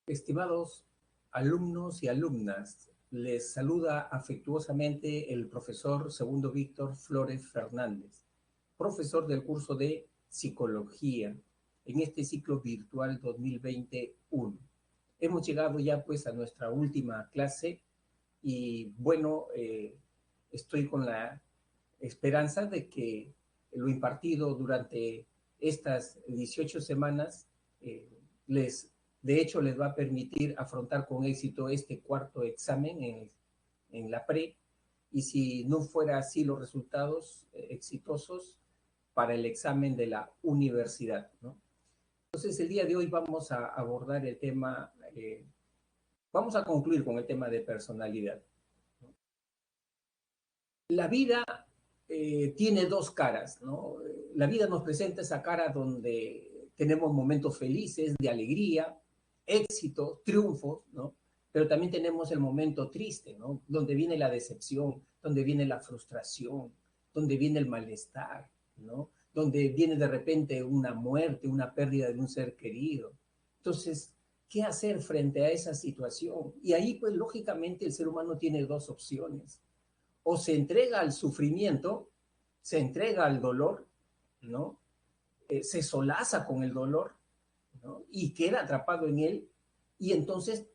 Estimados alumnos y alumnas, les saluda afectuosamente el profesor Segundo Víctor Flores Fernández, profesor del curso de Psicología en este ciclo virtual 2021. Hemos llegado ya pues a nuestra última clase y bueno, estoy con la esperanza de que lo impartido durante estas 18 semanas les de hecho, les va a permitir afrontar con éxito este cuarto examen en la pre, y si no fuera así los resultados exitosos para el examen de la universidad, ¿no? Entonces, el día de hoy vamos a abordar el tema, vamos a concluir con el tema de personalidad. La vida tiene dos caras, ¿no? La vida nos presenta esa cara donde tenemos momentos felices, de alegría, éxito, triunfos, ¿no? Pero también tenemos el momento triste, ¿no? Donde viene la decepción, donde viene la frustración, donde viene el malestar, ¿no? Donde viene de repente una muerte, una pérdida de un ser querido. Entonces, ¿qué hacer frente a esa situación? Y ahí, pues, lógicamente, el ser humano tiene dos opciones. O se entrega al sufrimiento, se entrega al dolor, ¿no? Se solaza con el dolor, ¿no? Y queda atrapado en él, y entonces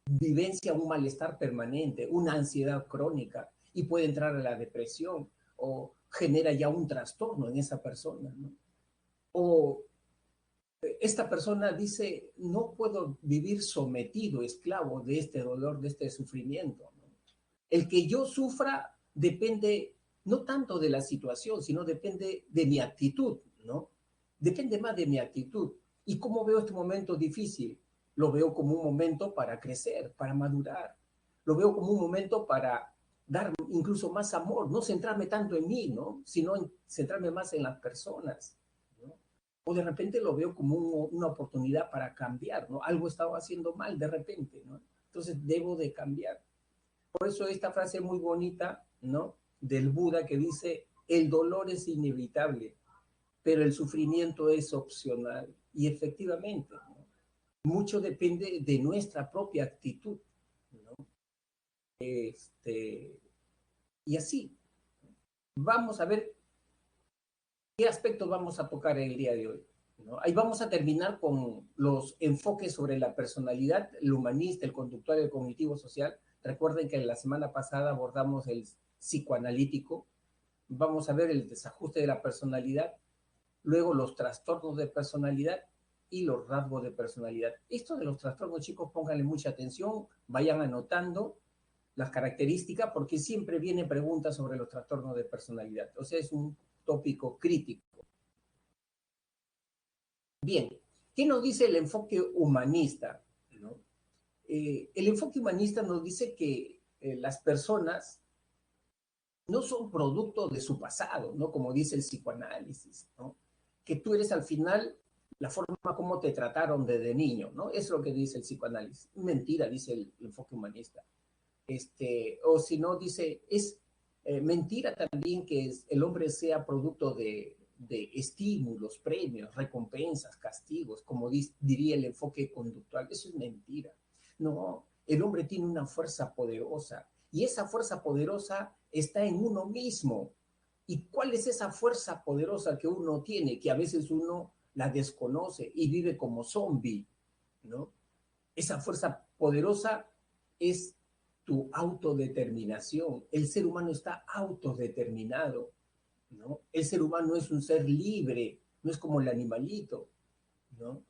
vivencia un malestar permanente, una ansiedad crónica, y puede entrar a la depresión o genera ya un trastorno en esa persona, ¿no? O esta persona dice, no puedo vivir sometido, esclavo de este dolor, de este sufrimiento, ¿no? El que yo sufra depende no tanto de la situación, sino depende de mi actitud, ¿no? Depende más de mi actitud. ¿Y cómo veo este momento difícil? Lo veo como un momento para crecer, para madurar. Lo veo como un momento para dar incluso más amor, no centrarme tanto en mí, ¿no? Sino centrarme más en las personas, ¿no? O de repente lo veo como una oportunidad para cambiar, ¿no? Algo estaba haciendo mal de repente, ¿no? Entonces debo de cambiar. Por eso esta frase muy bonita, ¿no? Del Buda que dice, el dolor es inevitable, pero el sufrimiento es opcional. Y efectivamente, ¿no? Mucho depende de nuestra propia actitud, ¿no? Y así, vamos a ver qué aspectos vamos a tocar el día de hoy, ¿no? Ahí vamos a terminar con los enfoques sobre la personalidad, el humanista, el conductual, el cognitivo social. Recuerden que la semana pasada abordamos el psicoanalítico. Vamos a ver el desajuste de la personalidad, luego los trastornos de personalidad y los rasgos de personalidad. Esto de los trastornos, chicos, pónganle mucha atención, vayan anotando las características, porque siempre vienen preguntas sobre los trastornos de personalidad. O sea, es un tópico crítico. Bien, ¿qué nos dice el enfoque humanista? ¿No? El enfoque humanista nos dice que las personas no son producto de su pasado, ¿no? Como dice el psicoanálisis, ¿no? Que tú eres al final la forma como te trataron desde niño, ¿no? Es lo que dice el psicoanálisis. Mentira, dice el enfoque humanista. O si no, dice, es mentira también que el hombre sea producto de estímulos, premios, recompensas, castigos, como diría el enfoque conductual. Eso es mentira. No, el hombre tiene una fuerza poderosa y esa fuerza poderosa está en uno mismo. ¿Y cuál es esa fuerza poderosa que uno tiene, que a veces uno la desconoce y vive como zombie, ¿no? Esa fuerza poderosa es tu autodeterminación. El ser humano está autodeterminado, ¿no? El ser humano es un ser libre, no es como el animalito, ¿no? O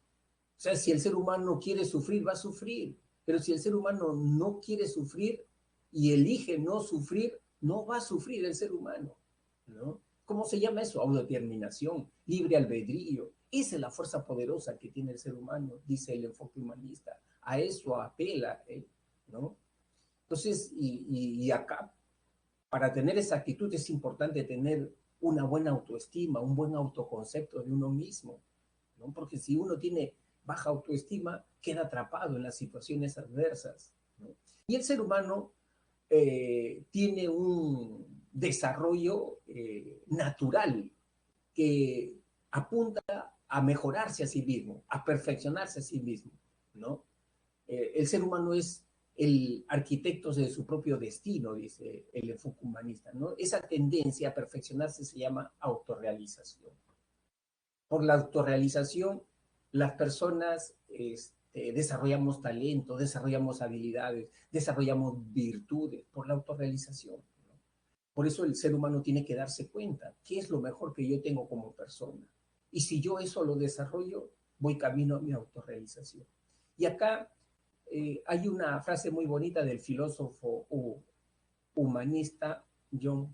sea, si el ser humano quiere sufrir, va a sufrir, pero si el ser humano no quiere sufrir y elige no sufrir, no va a sufrir el ser humano, ¿no? ¿Cómo se llama eso? Autodeterminación, libre albedrío. Esa es la fuerza poderosa que tiene el ser humano, dice el enfoque humanista. A eso apela, ¿no? Entonces, y acá, para tener esa actitud es importante tener una buena autoestima, un buen autoconcepto de uno mismo, ¿no? Porque si uno tiene baja autoestima, queda atrapado en las situaciones adversas, ¿no? Y el ser humano tiene un desarrollo natural que apunta a mejorarse a sí mismo, a perfeccionarse a sí mismo, ¿no? El ser humano es el arquitecto de su propio destino, dice el enfoque humanista, ¿no? Esa tendencia a perfeccionarse se llama autorrealización. Por la autorrealización, las personas desarrollamos talento, desarrollamos habilidades, desarrollamos virtudes por la autorrealización, ¿no? Por eso el ser humano tiene que darse cuenta qué es lo mejor que yo tengo como persona. Y si yo eso lo desarrollo, voy camino a mi autorrealización. Y acá hay una frase muy bonita del filósofo humanista Jean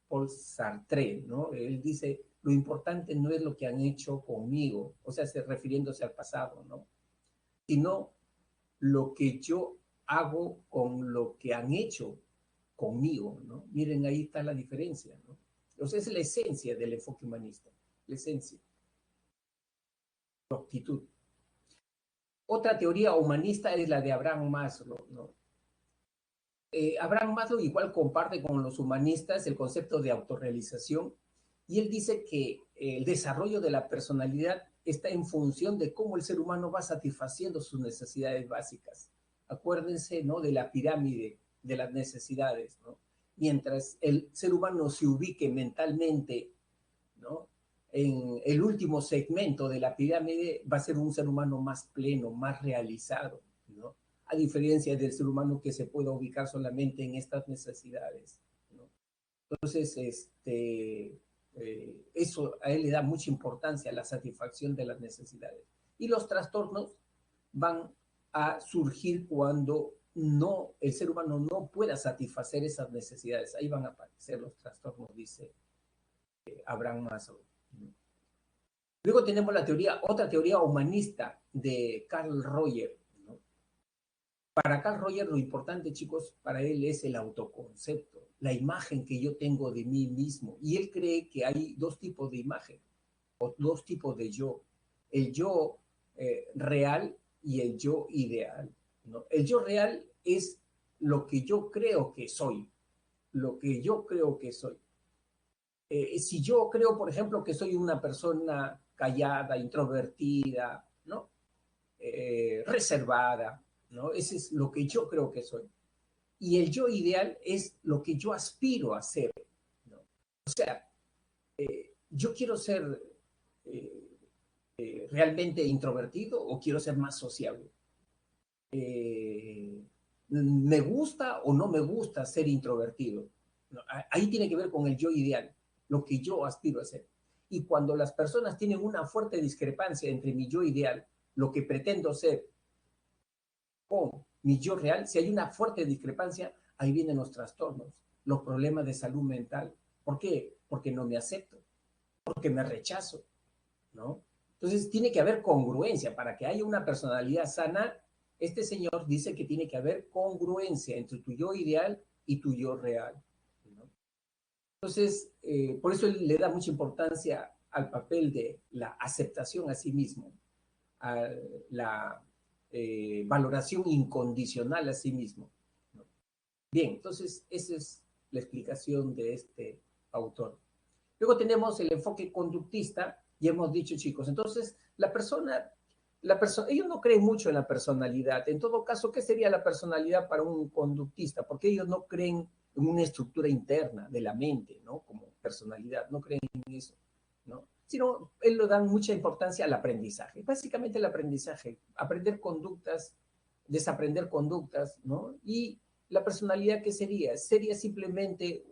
Paul Sartre, ¿no? Él dice, lo importante no es lo que han hecho conmigo, o sea, refiriéndose al pasado, ¿no? Sino lo que yo hago con lo que han hecho conmigo, ¿no? Miren, ahí está la diferencia, ¿no? O sea, es la esencia del enfoque humanista, la esencia, la actitud. Otra teoría humanista es la de Abraham Maslow, ¿no? Abraham Maslow igual comparte con los humanistas el concepto de autorrealización y él dice que el desarrollo de la personalidad está en función de cómo el ser humano va satisfaciendo sus necesidades básicas. Acuérdense, ¿no?, de la pirámide de las necesidades, ¿no? Mientras el ser humano se ubique mentalmente, ¿no?, en el último segmento de la pirámide, va a ser un ser humano más pleno, más realizado, ¿no? A diferencia del ser humano que se puede ubicar solamente en estas necesidades, ¿no? Entonces, eso a él le da mucha importancia a la satisfacción de las necesidades. Y los trastornos van a surgir cuando no, el ser humano no pueda satisfacer esas necesidades. Ahí van a aparecer los trastornos, dice Abraham Maslow. Luego tenemos otra teoría humanista de Carl Rogers, ¿no? Para Carl Rogers lo importante, chicos, para él es el autoconcepto, la imagen que yo tengo de mí mismo. Y él cree que hay dos tipos de imagen, o dos tipos de yo. El yo real y el yo ideal, ¿no? El yo real es lo que yo creo que soy, lo que yo creo que soy. Si yo creo, por ejemplo, que soy una persona callada, introvertida, ¿no? Reservada, ¿no? Ese es lo que yo creo que soy. Y el yo ideal es lo que yo aspiro a ser, ¿no? O sea, yo quiero ser realmente introvertido o quiero ser más sociable. ¿Me gusta o no me gusta ser introvertido? ¿No? Ahí tiene que ver con el yo ideal, lo que yo aspiro a ser. Y cuando las personas tienen una fuerte discrepancia entre mi yo ideal, lo que pretendo ser, con mi yo real, si hay una fuerte discrepancia, ahí vienen los trastornos, los problemas de salud mental. ¿Por qué? Porque no me acepto, porque me rechazo, ¿no? Entonces tiene que haber congruencia para que haya una personalidad sana. Este señor dice que tiene que haber congruencia entre tu yo ideal y tu yo real, ¿no? Entonces, por eso él le da mucha importancia al papel de la aceptación a sí mismo, a la valoración incondicional a sí mismo, ¿no? Bien, entonces esa es la explicación de este autor. Luego tenemos el enfoque conductista, y hemos dicho, chicos, entonces ellos no creen mucho en la personalidad. En todo caso, ¿qué sería la personalidad para un conductista? Porque ellos no creen en una estructura interna de la mente, ¿no? Como personalidad, no creen en eso, ¿no? Sino, él le dan mucha importancia al aprendizaje. Básicamente el aprendizaje, aprender conductas, desaprender conductas, ¿no? Y la personalidad, ¿qué sería? Sería simplemente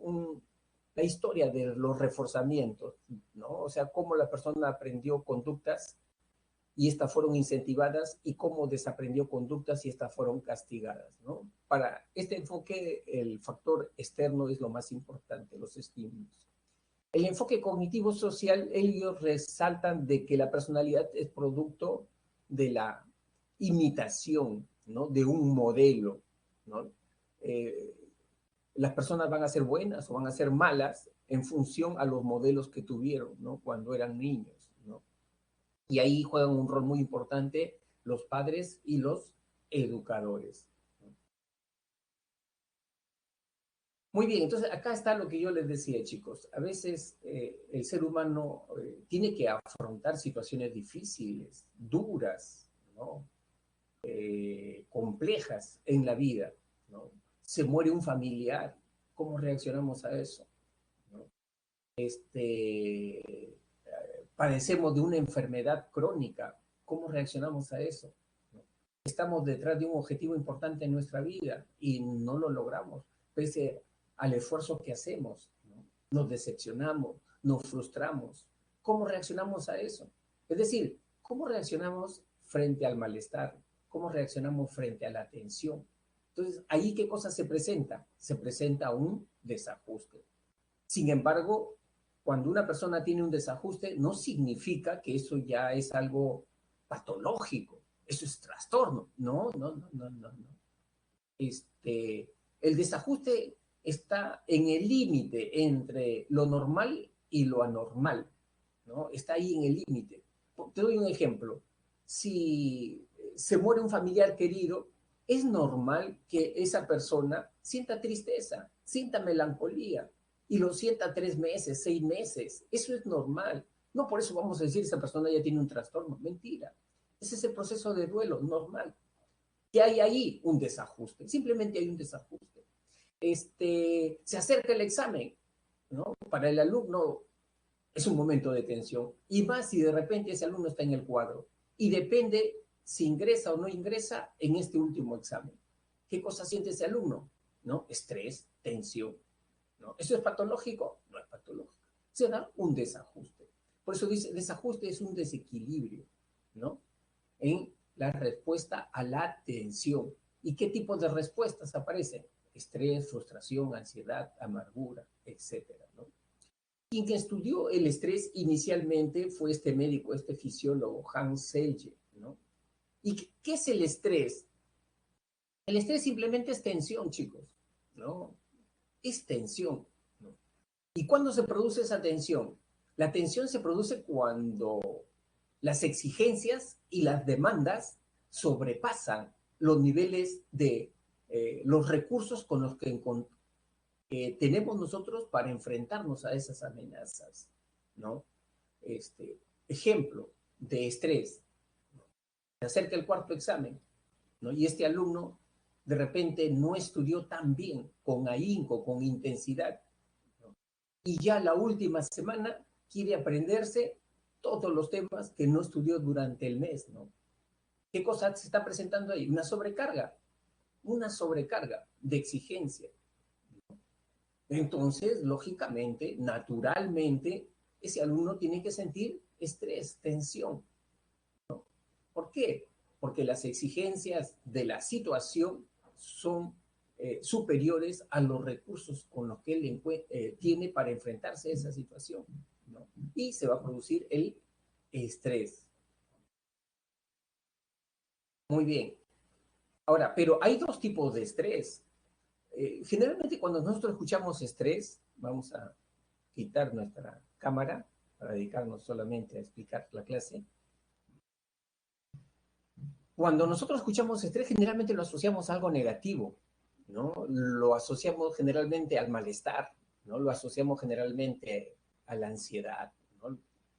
la historia de los reforzamientos, ¿no? O sea, cómo la persona aprendió conductas y estas fueron incentivadas y cómo desaprendió conductas y estas fueron castigadas, ¿no? Para este enfoque, el factor externo es lo más importante, los estímulos. El enfoque cognitivo social, ellos resaltan de que la personalidad es producto de la imitación, ¿no? De un modelo, ¿no? Eh, las personas van a ser buenas o van a ser malas en función a los modelos que tuvieron, ¿no? Cuando eran niños, ¿no? Y ahí juegan un rol muy importante los padres y los educadores. Muy bien, entonces acá está lo que yo les decía, chicos. A veces el ser humano tiene que afrontar situaciones difíciles, duras, ¿no? complejas en la vida, ¿no? Se muere un familiar, ¿cómo reaccionamos a eso? ¿No? Padecemos de una enfermedad crónica, ¿cómo reaccionamos a eso? ¿No? Estamos detrás de un objetivo importante en nuestra vida y no lo logramos, pese al esfuerzo que hacemos, ¿no? Nos decepcionamos, nos frustramos. ¿Cómo reaccionamos a eso? Es decir, ¿cómo reaccionamos frente al malestar? ¿Cómo reaccionamos frente a la tensión? Entonces, ahí qué cosa se presenta? Se presenta un desajuste. Sin embargo, cuando una persona tiene un desajuste, no significa que eso ya es algo patológico, eso es trastorno. No, no, no, no, no, no. El desajuste está en el límite entre lo normal y lo anormal, ¿no? Está ahí en el límite. Te doy un ejemplo. Si se muere un familiar querido, es normal que esa persona sienta tristeza, sienta melancolía, y lo sienta 3 meses, 6 meses. Eso es normal. No por eso vamos a decir esa persona ya tiene un trastorno. Mentira. Ese es el proceso de duelo normal. ¿Qué hay ahí? Un desajuste. Simplemente hay un desajuste. Se acerca el examen, ¿no? Para el alumno es un momento de tensión. Y más si de repente ese alumno está en el cuadro. Y depende si ingresa o no ingresa en este último examen. ¿Qué cosa siente ese alumno? ¿No? Estrés, tensión. ¿No? ¿Eso es patológico? No es patológico. Se da un desajuste. Por eso dice, desajuste es un desequilibrio, ¿no? En la respuesta a la tensión. ¿Y qué tipo de respuestas aparecen? Estrés, frustración, ansiedad, amargura, etcétera, ¿no? Quien estudió el estrés inicialmente fue este médico, este fisiólogo, Hans Selye, ¿no? ¿Y qué es el estrés? El estrés simplemente es tensión, chicos, ¿no? Es tensión, ¿no? ¿Y cuándo se produce esa tensión? La tensión se produce cuando las exigencias y las demandas sobrepasan los niveles de los recursos con los que tenemos nosotros para enfrentarnos a esas amenazas, ¿no? Ejemplo de estrés. Se acerca el cuarto examen, ¿no? Y este alumno de repente no estudió tan bien, con ahínco, con intensidad, ¿no? Y ya la última semana quiere aprenderse todos los temas que no estudió durante el mes, ¿no? ¿Qué cosa se está presentando ahí? Una sobrecarga de exigencia. Entonces, lógicamente, naturalmente, ese alumno tiene que sentir estrés, tensión. ¿Por qué? Porque las exigencias de la situación son superiores a los recursos con los que él tiene para enfrentarse a esa situación, ¿no? Y se va a producir el estrés. Muy bien. Ahora, pero hay dos tipos de estrés. Generalmente cuando nosotros escuchamos estrés, vamos a quitar nuestra cámara para dedicarnos solamente a explicar la clase. Cuando nosotros escuchamos estrés, generalmente lo asociamos a algo negativo, ¿no? Lo asociamos generalmente al malestar, ¿no? Lo asociamos generalmente a la ansiedad, ¿no?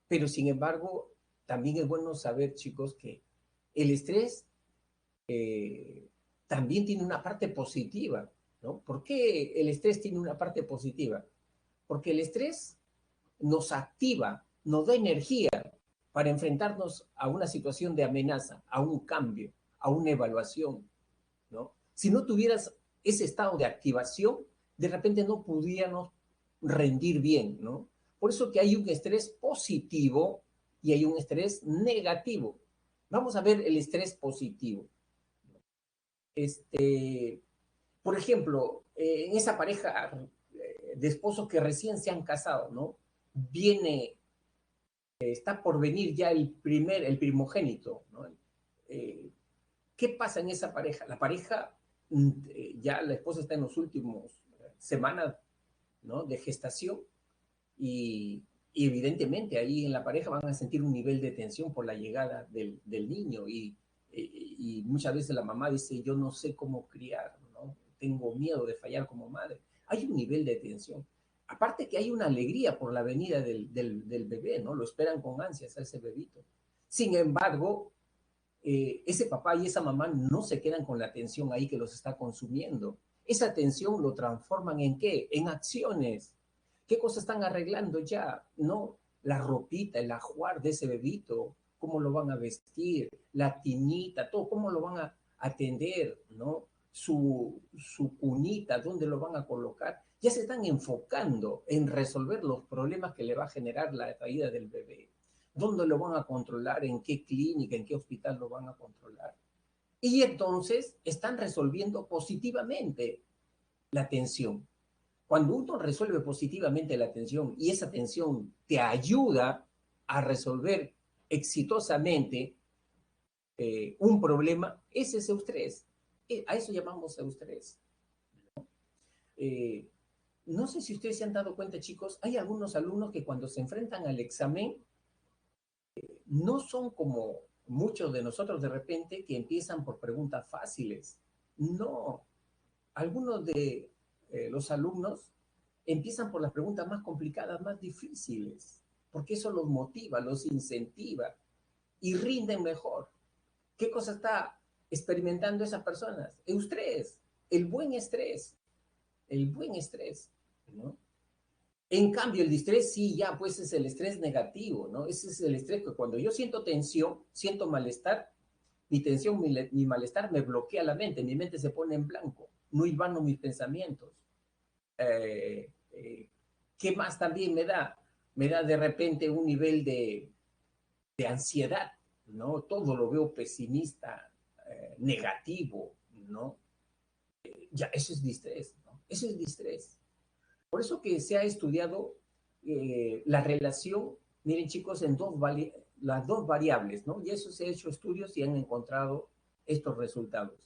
Pero sin embargo, también es bueno saber, chicos, que el estrés también tiene una parte positiva, ¿no? ¿Por qué el estrés tiene una parte positiva? Porque el estrés nos activa, nos da energía para enfrentarnos a una situación de amenaza, a un cambio, a una evaluación, ¿no? Si no tuvieras ese estado de activación, de repente no pudiéramos rendir bien, ¿no? Por eso que hay un estrés positivo y hay un estrés negativo. Vamos a ver el estrés positivo. Por ejemplo, en esa pareja de esposos que recién se han casado, ¿no? Viene está por venir ya el primogénito, ¿no? ¿Qué pasa en esa pareja? La pareja, ya la esposa está en los últimos semanas, ¿no? De gestación y evidentemente ahí en la pareja van a sentir un nivel de tensión por la llegada del niño y muchas veces la mamá dice, yo no sé cómo criar, ¿no? Tengo miedo de fallar como madre. Hay un nivel de tensión. Aparte que hay una alegría por la venida del bebé, ¿no? Lo esperan con ansias a ese bebito. Sin embargo, ese papá y esa mamá no se quedan con la tensión ahí que los está consumiendo. Esa tensión lo transforman ¿en qué? En acciones. ¿Qué cosas están arreglando ya? No, la ropita, el ajuar de ese bebito, cómo lo van a vestir, la tinita, todo, cómo lo van a atender, ¿no? Su cunita, dónde lo van a colocar. Ya se están enfocando en resolver los problemas que le va a generar la caída del bebé. ¿Dónde lo van a controlar? ¿En qué clínica? ¿En qué hospital lo van a controlar? Y entonces están resolviendo positivamente la tensión. Cuando uno resuelve positivamente la tensión y esa tensión te ayuda a resolver exitosamente un problema, ese es eustrés. A eso llamamos eustrés. Eh, no sé si ustedes se han dado cuenta, chicos, hay algunos alumnos que cuando se enfrentan al examen no son como muchos de nosotros de repente que empiezan por preguntas fáciles. No, algunos de los alumnos empiezan por las preguntas más complicadas, más difíciles, porque eso los motiva, los incentiva y rinden mejor. ¿Qué cosa está experimentando esas personas? Eustrés, el buen estrés, el buen estrés, ¿no? En cambio, el distrés sí, ya, pues es el estrés negativo, ¿no? Ese es el estrés que cuando yo siento tensión, siento malestar, mi tensión, mi malestar me bloquea la mente, mi mente se pone en blanco, no hilvano mis pensamientos. Eh, eh, ¿Qué más también me da? Me da de repente un nivel de ansiedad, ¿no? Todo lo veo pesimista, negativo, ¿no? Ya, eso es distrés, ¿no? Eso es distrés. Por eso que se ha estudiado la relación, miren chicos, en las dos variables, ¿no? Y eso se ha hecho estudios y han encontrado estos resultados.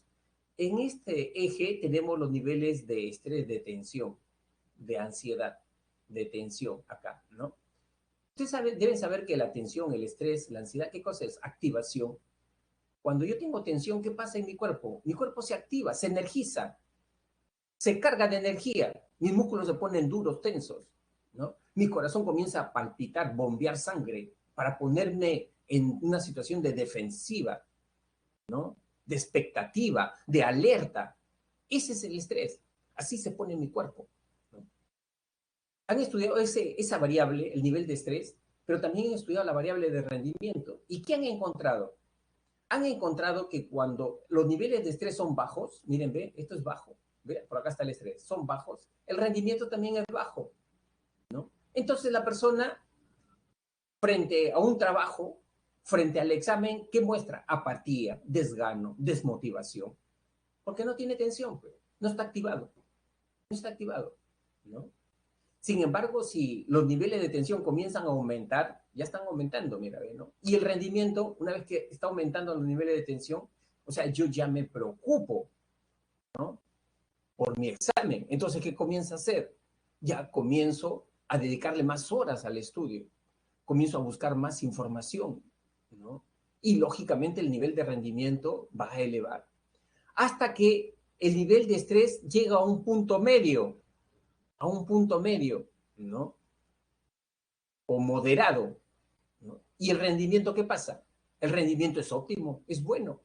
En este eje tenemos los niveles de estrés, de tensión, de ansiedad, de tensión acá, ¿no? Ustedes deben saber que la tensión, el estrés, la ansiedad, ¿qué cosa es? Activación. Cuando yo tengo tensión, ¿qué pasa en mi cuerpo? Mi cuerpo se activa, se energiza, se carga de energía, mis músculos se ponen duros, tensos, ¿no? Mi corazón comienza a palpitar, bombear sangre para ponerme en una situación de defensiva, ¿no? De expectativa, de alerta. Ese es el estrés. Así se pone mi cuerpo, ¿no? Han estudiado esa variable, el nivel de estrés, pero también han estudiado la variable de rendimiento. ¿Y qué han encontrado? Han encontrado que cuando los niveles de estrés son bajos, miren, ve, esto es bajo, ve, por acá está el estrés, son bajos, el rendimiento también es bajo, ¿no? Entonces la persona, frente a un trabajo, frente al examen, ¿qué muestra? Apatía, desgano, desmotivación, porque no tiene tensión, pues, no está activado, no está activado, ¿no? Sin embargo, si los niveles de tensión comienzan a aumentar, ya están aumentando, mira, ¿no? Y el rendimiento, una vez que está aumentando los niveles de tensión, o sea, yo ya me preocupo, ¿no? Por mi examen. Entonces, ¿qué comienza a hacer? Ya comienzo a dedicarle más horas al estudio, comienzo a buscar más información, ¿no? Y lógicamente el nivel de rendimiento va a elevar. Hasta que el nivel de estrés llega a un punto medio, ¿no? O moderado, ¿no? ¿Y el rendimiento qué pasa? El rendimiento es óptimo, es bueno,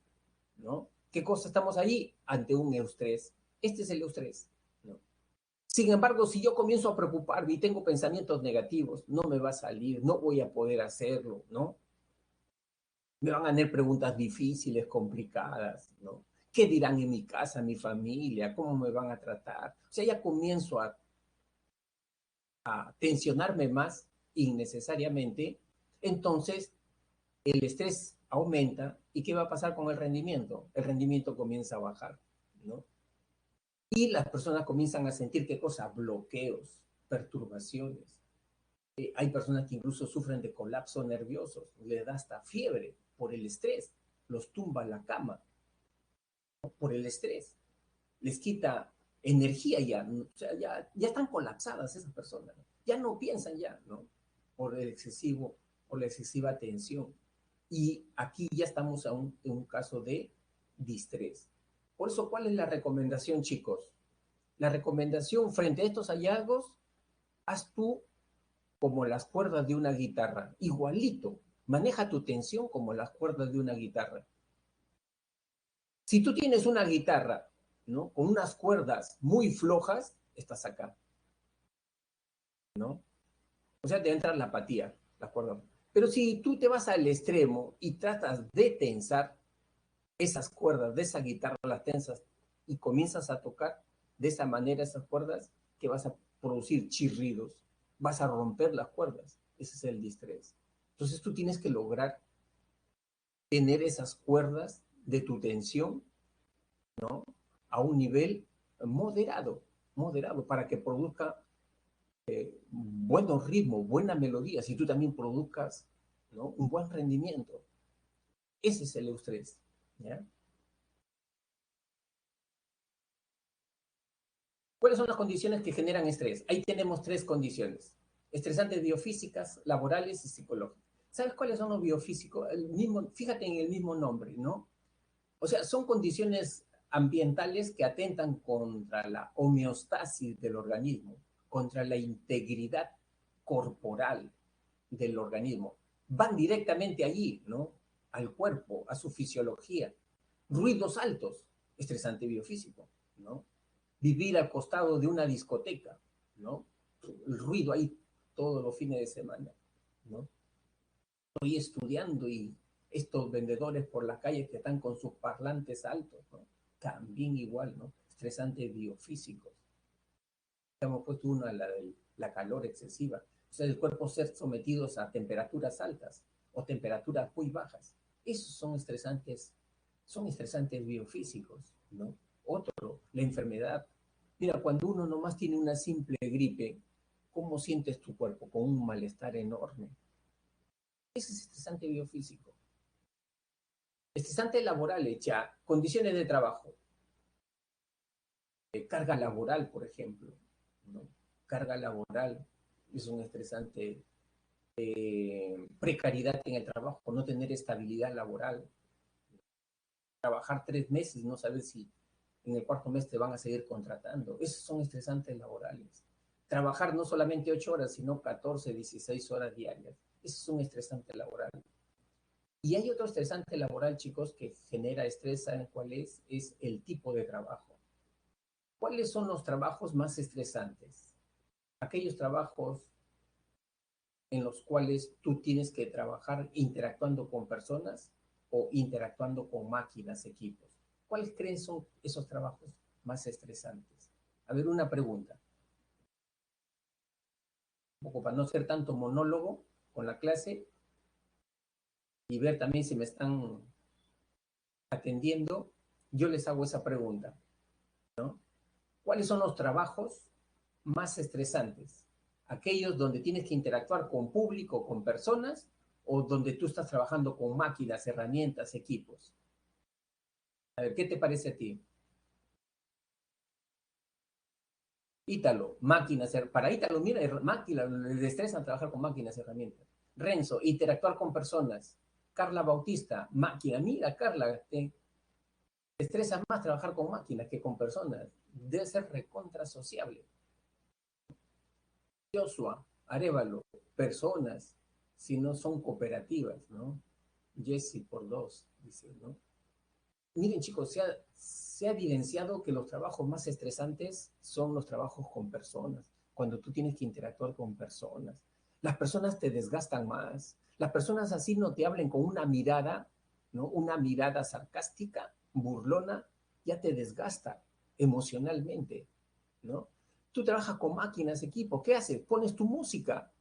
¿no? ¿Qué cosa estamos ahí? Ante un eustrés. Este es el eustrés, ¿no? Sin embargo, si yo comienzo a preocuparme y tengo pensamientos negativos, no me va a salir, no voy a poder hacerlo, ¿no? Me van a hacer preguntas difíciles, complicadas, ¿no? ¿Qué dirán en mi casa, mi familia? ¿Cómo me van a tratar? O sea, ya comienzo a tensionarme más innecesariamente. Entonces, el estrés aumenta y ¿qué va a pasar con el rendimiento? El rendimiento comienza a bajar, ¿no? Y las personas comienzan a sentir qué cosa, bloqueos, perturbaciones. Hay personas que incluso sufren de colapso nerviosos, les da hasta fiebre por el estrés, los tumba en la cama, ¿no? Por el estrés, les quita energía ya, o sea, ya están colapsadas esas personas, ¿no? Ya no piensan ya, ¿no? Por el excesivo, por la excesiva tensión. Y aquí ya estamos en un caso de distrés. Por eso, ¿cuál es la recomendación, chicos? La recomendación frente a estos hallazgos, haz tú como las cuerdas de una guitarra, igualito. Maneja tu tensión como las cuerdas de una guitarra. Si tú tienes una guitarra, ¿no? Con unas cuerdas muy flojas, estás acá, ¿no? O sea, te entra la apatía, la cuerda. Pero si tú te vas al extremo y tratas de tensar esas cuerdas de esa guitarra, las tensas y comienzas a tocar de esa manera esas cuerdas, que vas a producir chirridos, vas a romper las cuerdas. Ese es el distrés. Entonces tú tienes que lograr tener esas cuerdas de tu tensión, ¿no? A un nivel moderado, moderado, para que produzca buenos ritmos, buena melodía, si tú también produzcas, ¿no? Un buen rendimiento. Ese es el eustrés, ¿ya? ¿Cuáles son las condiciones que generan estrés? Ahí tenemos tres condiciones: estresantes biofísicas, laborales y psicológicas. ¿Sabes cuáles son los biofísicos? El mismo, fíjate en el mismo nombre, ¿no? O sea, son condiciones ambientales que atentan contra la homeostasis del organismo, contra la integridad corporal del organismo. Van directamente allí, ¿no? Al cuerpo, a su fisiología. Ruidos altos, estresante biofísico, ¿no? Vivir al costado de una discoteca, ¿no? El ruido ahí todos los fines de semana, ¿no? Estoy estudiando y estos vendedores por la calle que están con sus parlantes altos, ¿no? También igual, ¿no? Estresantes biofísicos. Hemos puesto uno a la calor excesiva. O sea, el cuerpo ser sometidos a temperaturas altas o temperaturas muy bajas. Esos son estresantes biofísicos, ¿no? Otro, la enfermedad. Mira, cuando uno nomás tiene una simple gripe, ¿cómo sientes tu cuerpo? Con un malestar enorme. Ese es estresante biofísico. Estresante laboral, ya, condiciones de trabajo, carga laboral, por ejemplo, ¿no? Carga laboral es un estresante, precariedad en el trabajo, no tener estabilidad laboral, trabajar 3 meses, no saber si en el cuarto mes te van a seguir contratando. Esos son estresantes laborales. Trabajar no solamente 8 horas, sino 14, 16 horas diarias. Eso es un estresante laboral. Y hay otro estresante laboral, chicos, que genera estrés. ¿Saben cuál es? Es el tipo de trabajo. ¿Cuáles son los trabajos más estresantes? Aquellos trabajos en los cuales tú tienes que trabajar interactuando con personas o interactuando con máquinas, equipos. ¿Cuáles creen son esos trabajos más estresantes? A ver, una pregunta, un poco para no ser tanto monólogo con la clase y ver también si me están atendiendo, yo les hago esa pregunta, ¿no? ¿Cuáles son los trabajos más estresantes? Aquellos donde tienes que interactuar con público, con personas, o donde tú estás trabajando con máquinas, herramientas, equipos. A ver, ¿qué te parece a ti? Ítalo, máquinas, para Ítalo, mira, máquinas, le estresan trabajar con máquinas, herramientas. Renzo, interactuar con personas. Carla Bautista, máquina, mira, Carla, te estresa más trabajar con máquinas que con personas. Debe ser recontra sociable. Joshua, Arevalo, personas, si no son cooperativas, ¿no? Jesse por dos, dice, ¿no? Miren, chicos, se ha evidenciado que los trabajos más estresantes son los trabajos con personas, cuando tú tienes que interactuar con personas. Las personas te desgastan más. Las personas así no te hablen con una mirada, ¿no? Una mirada sarcástica, burlona, ya te desgasta emocionalmente, ¿no? Tú trabajas con máquinas, equipo, ¿qué haces? Pones tu música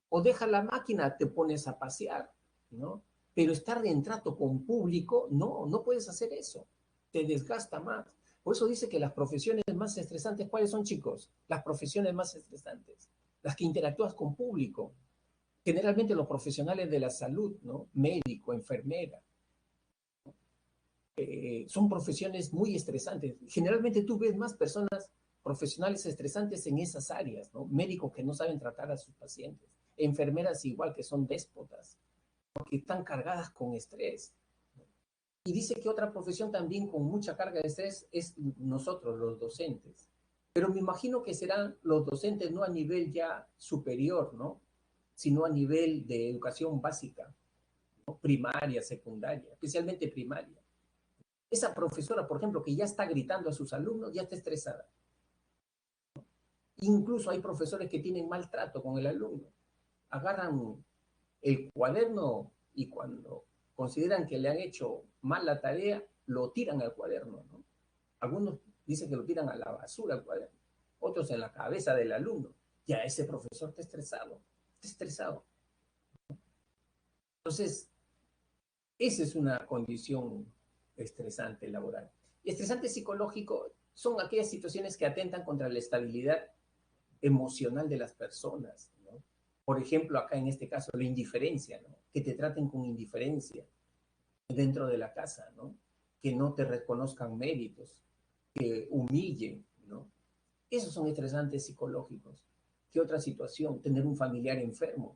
o dejas la máquina, te pones a pasear, ¿no? Pero estar en trato con público, no, no puedes hacer eso. Te desgasta más. Por eso dice que las profesiones más estresantes, ¿cuáles son, chicos? Las profesiones más estresantes, las que interactúas con público. Generalmente los profesionales de la salud, ¿no? Médico, enfermera, son profesiones muy estresantes. Generalmente tú ves más personas profesionales estresantes en esas áreas, ¿no? Médicos que no saben tratar a sus pacientes, enfermeras igual que son déspotas, porque están cargadas con estrés. Y dice que otra profesión también con mucha carga de estrés es nosotros, los docentes. Pero me imagino que serán los docentes no a nivel ya superior, ¿no? Sino a nivel de educación básica, ¿no? Primaria, secundaria, especialmente primaria. Esa profesora, por ejemplo, que ya está gritando a sus alumnos, ya está estresada. Incluso hay profesores que tienen maltrato con el alumno. Agarran el cuaderno y cuando consideran que le han hecho mal la tarea, lo tiran al cuaderno, ¿no? Algunos dicen que lo tiran a la basura al cuaderno, otros en la cabeza del alumno. Ya ese profesor está estresado, está estresado. Entonces, esa es una condición estresante laboral. Y estresante psicológico son aquellas situaciones que atentan contra la estabilidad emocional de las personas, ¿no? Por ejemplo, acá en este caso, la indiferencia, ¿no? Que te traten con indiferencia dentro de la casa, ¿no? Que no te reconozcan méritos, que humillen, ¿no? Esos son estresantes psicológicos. ¿Qué otra situación? Tener un familiar enfermo.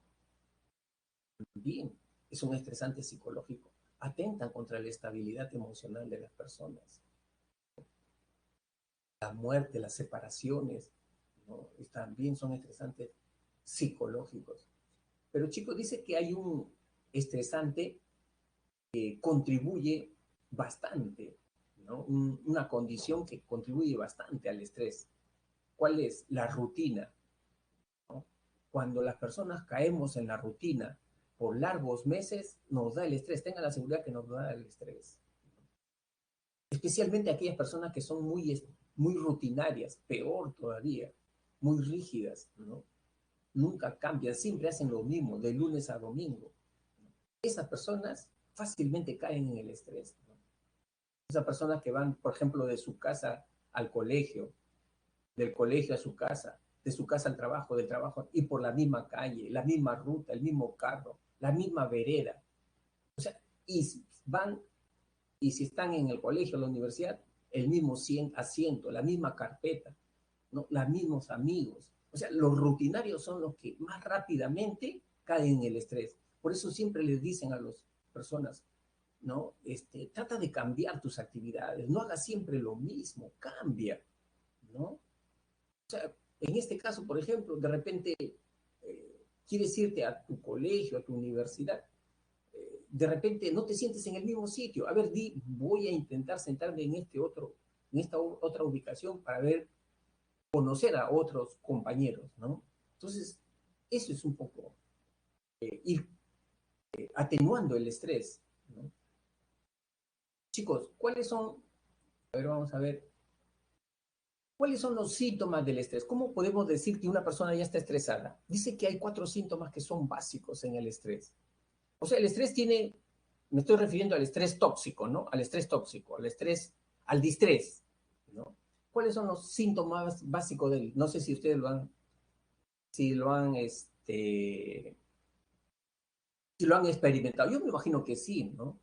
Bien, es un estresante psicológico. Atentan contra la estabilidad emocional de las personas. La muerte, las separaciones, ¿no? También son estresantes psicológicos. Pero chicos, dice que hay un estresante que contribuye bastante, ¿no? Una condición que contribuye bastante al estrés. ¿Cuál es? La rutina, ¿no? Cuando las personas caemos en la rutina por largos meses, nos da el estrés. Tengan la seguridad que nos da el estrés. Especialmente aquellas personas que son muy rutinarias, peor todavía, muy rígidas, ¿no? Nunca cambian, siempre hacen lo mismo, de lunes a domingo. Esas personas fácilmente caen en el estrés, ¿no? Esas personas que van, por ejemplo, de su casa al colegio, del colegio a su casa, de su casa al trabajo, del trabajo, y por la misma calle, la misma ruta, el mismo carro, la misma vereda. O sea, y van, y si están en el colegio o la universidad, el mismo asiento, la misma carpeta, ¿no? Los mismos amigos. O sea, los rutinarios son los que más rápidamente caen en el estrés. Por eso siempre les dicen a las personas, ¿no? Trata de cambiar tus actividades, no hagas siempre lo mismo, cambia, ¿no? O sea, en este caso, por ejemplo, de repente quieres irte a tu colegio, a tu universidad, de repente no te sientes en el mismo sitio. A ver, voy a intentar sentarme en esta otra ubicación para ver, conocer a otros compañeros, ¿no? Entonces, eso es un poco ir atenuando el estrés, ¿no? Chicos, ¿cuáles son, a ver, vamos a ver, cuáles son los síntomas del estrés? ¿Cómo podemos decir que una persona ya está estresada? Dice que hay 4 síntomas que son básicos en el estrés. O sea, el estrés tiene, me estoy refiriendo al estrés tóxico, ¿no? Al estrés tóxico, al estrés, al distrés, ¿no? ¿Cuáles son los síntomas básicos del? No sé si ustedes si lo han experimentado. Yo me imagino que sí, ¿no?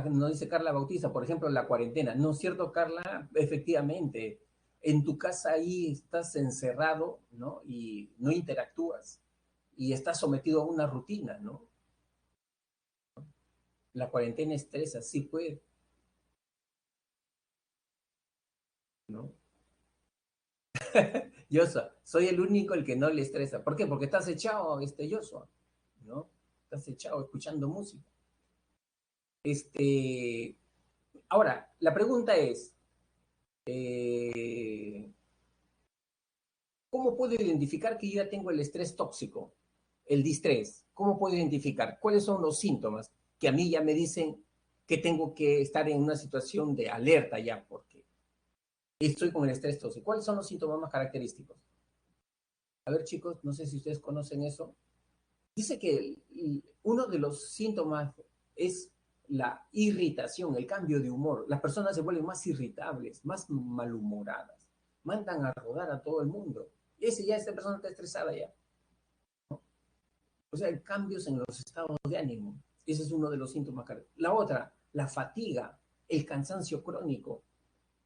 Nos dice Carla Bautista, por ejemplo, la cuarentena. ¿No es cierto, Carla? Efectivamente, en tu casa ahí estás encerrado, ¿no? Y no interactúas y estás sometido a una rutina, ¿no? La cuarentena estresa, sí puede, ¿no? Soy el único el que no le estresa. ¿Por qué? Porque estás echado, Joshua, ¿no? Estás echado escuchando música. Ahora, la pregunta es, eh, ¿cómo puedo identificar que yo ya tengo el estrés tóxico, el distrés? ¿Cómo puedo identificar? ¿Cuáles son los síntomas que a mí ya me dicen que tengo que estar en una situación de alerta ya porque estoy con el estrés tóxico? ¿Cuáles son los síntomas más característicos? A ver, chicos, no sé si ustedes conocen eso. Dice que uno de los síntomas es la irritación, el cambio de humor. Las personas se vuelven más irritables, más malhumoradas, mandan a rodar a todo el mundo. Esta persona está estresada ya. O sea, hay cambios en los estados de ánimo. Ese es uno de los síntomas. La otra, la fatiga, el cansancio crónico.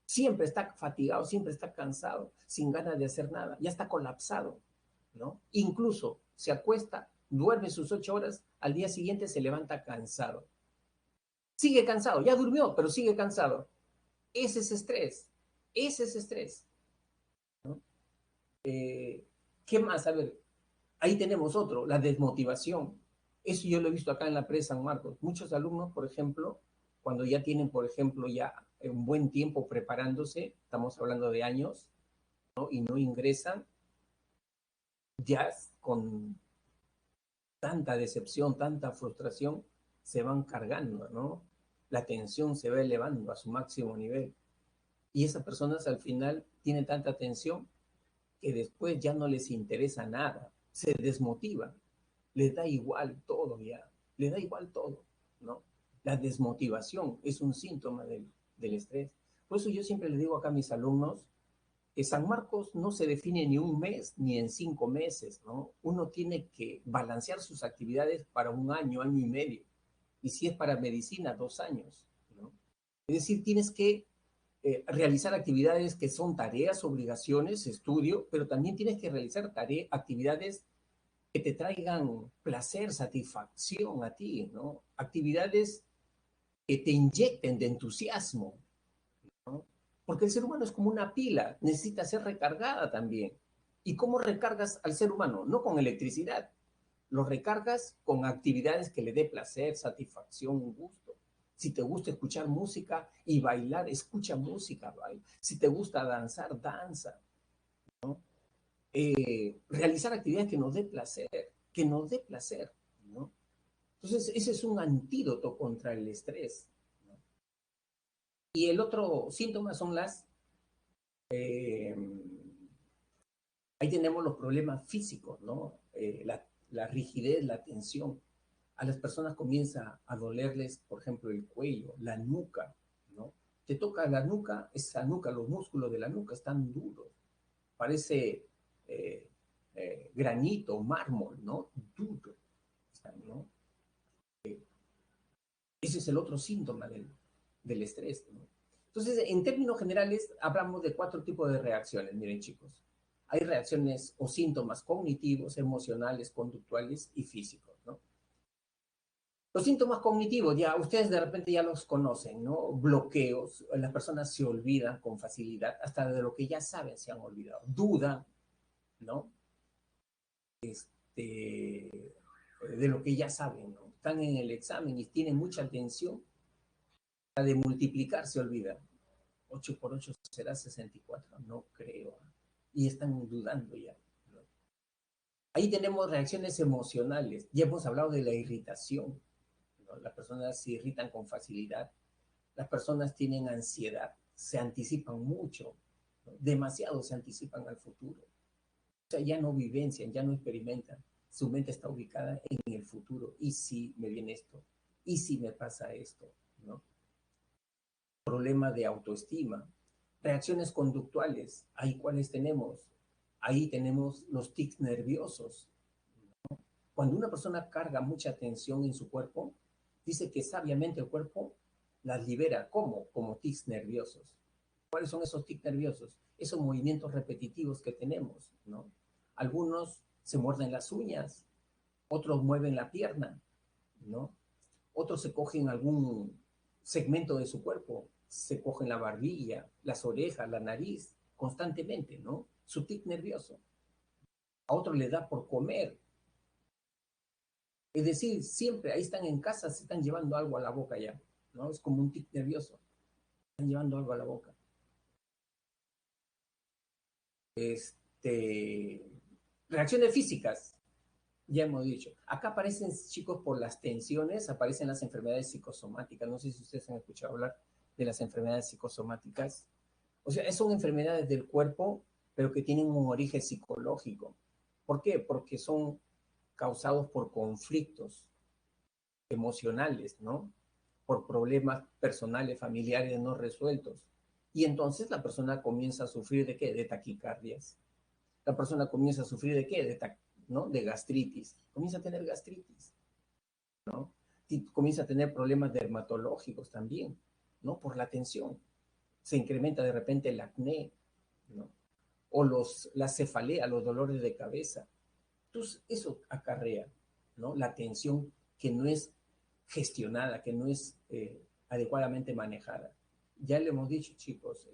Siempre está fatigado, siempre está cansado, sin ganas de hacer nada, ya está colapsado, ¿no? Incluso se acuesta, duerme sus 8 horas, al día siguiente se levanta cansado. Sigue cansado, ya durmió, pero sigue cansado. Ese es estrés, ese es estrés, ¿no? ¿Qué más? A ver, ahí tenemos otro, la desmotivación. Eso yo lo he visto acá en la PRE San Marcos. Muchos alumnos, por ejemplo, cuando ya tienen, por ejemplo, ya un buen tiempo preparándose, estamos hablando de años, ¿no? Y no ingresan, ya con tanta decepción, tanta frustración, se van cargando, ¿no? La tensión se va elevando a su máximo nivel. Y esas personas al final tienen tanta tensión que después ya no les interesa nada, se desmotivan, les da igual todo ya, les da igual todo, ¿no? La desmotivación es un síntoma del estrés. Por eso yo siempre les digo acá a mis alumnos que San Marcos no se define ni un mes ni en 5 meses, ¿no? Uno tiene que balancear sus actividades para un año, año y medio, y si es para medicina, 2 años, ¿no? Es decir, tienes que realizar actividades que son tareas, obligaciones, estudio, pero también tienes que realizar actividades que te traigan placer, satisfacción a ti, ¿no? Actividades que te inyecten de entusiasmo, ¿no? Porque el ser humano es como una pila, necesita ser recargada también. ¿Y cómo recargas al ser humano? No con electricidad, lo recargas con actividades que le dé placer, satisfacción, gusto. Si te gusta escuchar música y bailar, escucha música, baila. Si te gusta danzar, danza. Realizar actividades que nos dé placer, que nos dé placer, ¿no? Entonces, ese es un antídoto contra el estrés, ¿no? Y el otro síntoma son eh, ahí tenemos los problemas físicos, ¿no? La rigidez, la tensión. A las personas comienza a dolerles, por ejemplo, el cuello, la nuca, ¿no? Te toca la nuca, esa nuca, los músculos de la nuca están duros, parece eh, granito, mármol, ¿no? Duro, ¿no? Ese es el otro síntoma del estrés, ¿no? Entonces, en términos generales, hablamos de 4 tipos de reacciones, miren chicos. Hay reacciones o síntomas cognitivos, emocionales, conductuales y físicos, ¿no? Los síntomas cognitivos, ya ustedes de repente ya los conocen, ¿no? Bloqueos, las personas se olvidan con facilidad, hasta de lo que ya saben se han olvidado. Dudan, ¿no? De lo que ya saben, ¿no? Están en el examen y tienen mucha atención, la de multiplicar se olvida. 8 por 8 será 64, no creo. Y están dudando ya, ¿no? Ahí tenemos reacciones emocionales. Ya hemos hablado de la irritación, ¿no? Las personas se irritan con facilidad. Las personas tienen ansiedad, se anticipan mucho, ¿no? Demasiado se anticipan al futuro. O sea, ya no vivencian, ya no experimentan. Su mente está ubicada en el futuro. ¿Y si me viene esto? ¿Y si me pasa esto? ¿No? Problema de autoestima. Reacciones conductuales. Ahí cuáles tenemos. Ahí tenemos los tics nerviosos. Cuando una persona carga mucha tensión en su cuerpo, dice que sabiamente el cuerpo las libera. ¿Cómo? Como tics nerviosos. ¿Cuáles son esos tics nerviosos? Esos movimientos repetitivos que tenemos, ¿no? Algunos se muerden las uñas, otros mueven la pierna, ¿no? Otros se cogen algún segmento de su cuerpo, se cogen la barbilla, las orejas, la nariz, constantemente, ¿no? Su tic nervioso. A otro le da por comer. Es decir, siempre ahí están en casa, se están llevando algo a la boca ya, ¿no? Es como un tic nervioso. Están llevando algo a la boca. Este, reacciones físicas, ya hemos dicho. Acá aparecen, chicos, por las tensiones, aparecen las enfermedades psicosomáticas. No sé si ustedes han escuchado hablar de las enfermedades psicosomáticas. O sea, son enfermedades del cuerpo, pero que tienen un origen psicológico. ¿Por qué? Porque son causados por conflictos emocionales, ¿no? Por problemas personales, familiares no resueltos. Y entonces la persona comienza a sufrir de qué? De taquicardias. La persona comienza a sufrir de qué? ¿No? De gastritis. Comienza a tener gastritis, ¿no? Y comienza a tener problemas dermatológicos también, ¿no? Por la tensión. Se incrementa de repente el acné, ¿no? O la cefalea, los dolores de cabeza. Entonces, eso acarrea, ¿no? La tensión que no es gestionada, que no es adecuadamente manejada. Ya le hemos dicho, chicos,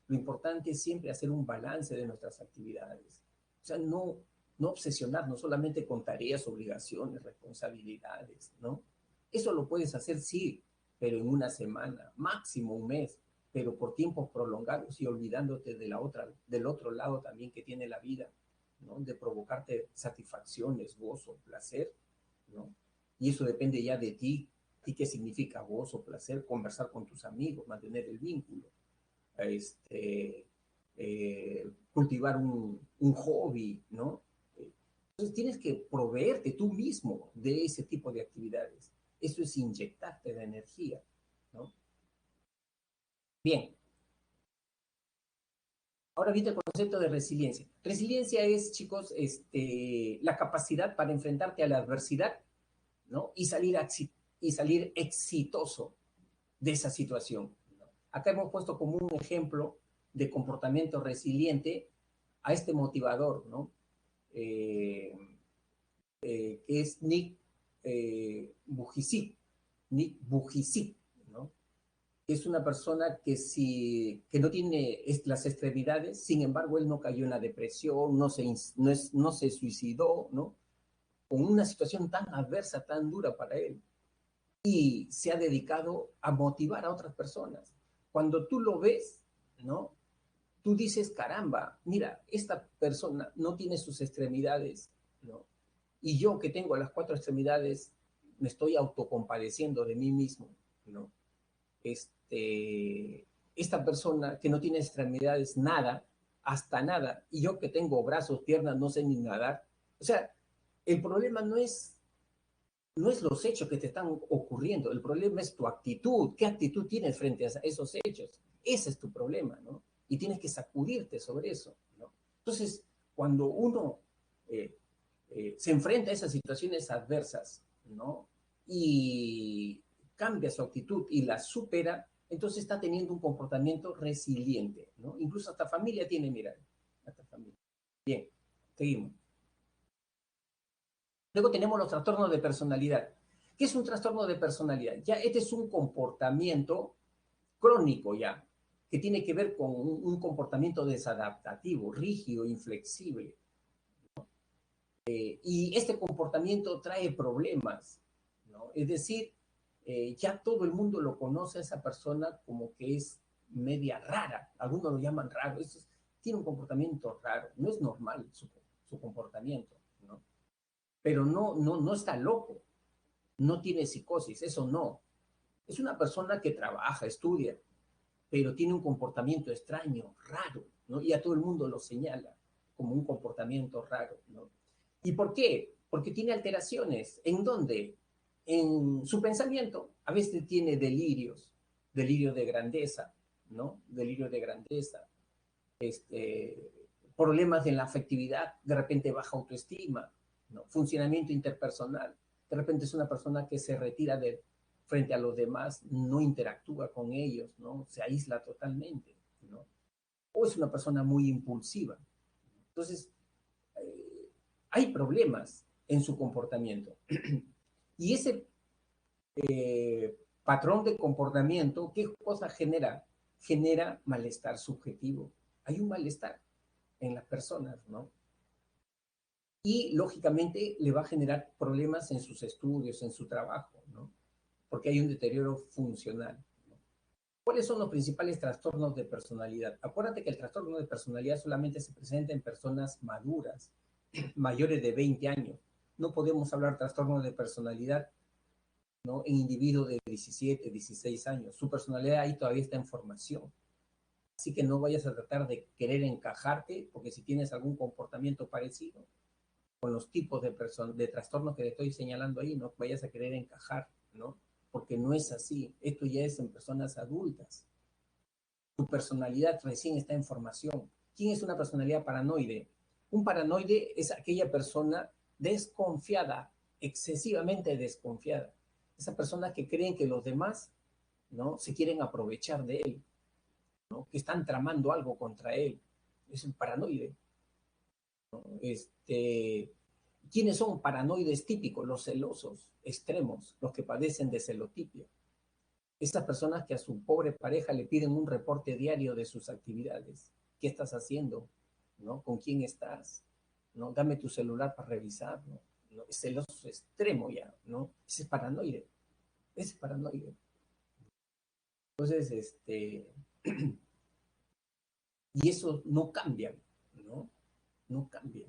lo importante es siempre hacer un balance de nuestras actividades. O sea, no obsesionarnos solamente con tareas, obligaciones, responsabilidades, ¿no? Eso lo puedes hacer, sí, pero en una semana, máximo un mes, pero por tiempos prolongados y olvidándote de del otro lado también que tiene la vida, ¿no? De provocarte satisfacciones, gozo, placer, ¿no? Y eso depende ya de ti, qué significa gozo, placer, conversar con tus amigos, mantener el vínculo, cultivar un hobby, ¿no? Entonces tienes que proveerte tú mismo de ese tipo de actividades. Eso es inyectarte de energía, ¿no? Bien, ahora viene el concepto de resiliencia. Resiliencia es, chicos, la capacidad para enfrentarte a la adversidad, ¿no? Y salir exitoso de esa situación, ¿no? Acá hemos puesto como un ejemplo de comportamiento resiliente a este motivador, ¿no? Eh, que es Nick Vujicic, ¿no? Es una persona que no tiene las extremidades, sin embargo, él no cayó en la depresión, no se suicidó, ¿no? Con una situación tan adversa, tan dura para él. Y se ha dedicado a motivar a otras personas. Cuando tú lo ves, ¿no? Tú dices, caramba, mira, esta persona no tiene sus extremidades, ¿no? Y yo que tengo las cuatro extremidades, me estoy autocompadeciendo de mí mismo, ¿no? Esta persona que no tiene extremidades, nada, hasta nada, y yo que tengo brazos, piernas, no sé ni nadar. O sea, el problema no es los hechos que te están ocurriendo, el problema es tu actitud, qué actitud tienes frente a esos hechos. Ese es tu problema, ¿no? Y tienes que sacudirte sobre eso, ¿no? Entonces, cuando uno eh, se enfrenta a esas situaciones adversas, ¿no? Y cambia su actitud y la supera, entonces está teniendo un comportamiento resiliente, ¿no? Incluso hasta familia tiene, mira, hasta familia. Bien, seguimos. Luego tenemos los trastornos de personalidad. ¿Qué es un trastorno de personalidad? Ya este es un comportamiento crónico ya, que tiene que ver con un comportamiento desadaptativo, rígido, inflexible. Y este comportamiento trae problemas, ¿no? Es decir, ya todo el mundo lo conoce a esa persona como que es media rara, algunos lo llaman raro, tiene un comportamiento raro, no es normal su comportamiento, ¿no? Pero no está loco, no tiene psicosis, eso no. Es una persona que trabaja, estudia, pero tiene un comportamiento extraño, raro, ¿no? Y a todo el mundo lo señala como un comportamiento raro, ¿no? ¿Y por qué? Porque tiene alteraciones. ¿En dónde? En su pensamiento. A veces tiene delirios, delirio de grandeza, ¿no? Delirio de grandeza. Este, problemas en la afectividad, de repente baja autoestima, ¿no? Funcionamiento interpersonal. De repente es una persona que se retira frente a los demás, no interactúa con ellos, ¿no? Se aísla totalmente, ¿no? O es una persona muy impulsiva. Entonces, hay problemas en su comportamiento. Y ese patrón de comportamiento, ¿qué cosa genera? Genera malestar subjetivo. Hay un malestar en las personas, ¿no? Y lógicamente le va a generar problemas en sus estudios, en su trabajo, ¿no? Porque hay un deterioro funcional, ¿no? ¿Cuáles son los principales trastornos de personalidad? Acuérdate que el trastorno de personalidad solamente se presenta en personas maduras, mayores de 20 años. No podemos hablar de trastorno de personalidad, ¿no? En individuos de 17, 16 años. Su personalidad ahí todavía está en formación. Así que no vayas a tratar de querer encajarte, porque si tienes algún comportamiento parecido con los tipos de trastornos que te estoy señalando ahí, no vayas a querer encajar, ¿no? Porque no es así. Esto ya es en personas adultas. Tu personalidad recién está en formación. ¿Quién es una personalidad paranoide? Un paranoide es aquella persona desconfiada, excesivamente desconfiada. Esa persona que creen que los demás, ¿no? Se quieren aprovechar de él, ¿no? Que están tramando algo contra él. Es un paranoide, ¿no? ¿Quiénes son paranoides típicos? Los celosos extremos, los que padecen de celotipia. Estas personas que a su pobre pareja le piden un reporte diario de sus actividades. ¿Qué estás haciendo? ¿No? ¿Con quién estás? ¿No? Dame tu celular para revisarlo. ¿No? Es celoso extremo ya, ¿no? Ese es paranoide. Ese es paranoide. Entonces, y eso no cambia, ¿no? No cambia.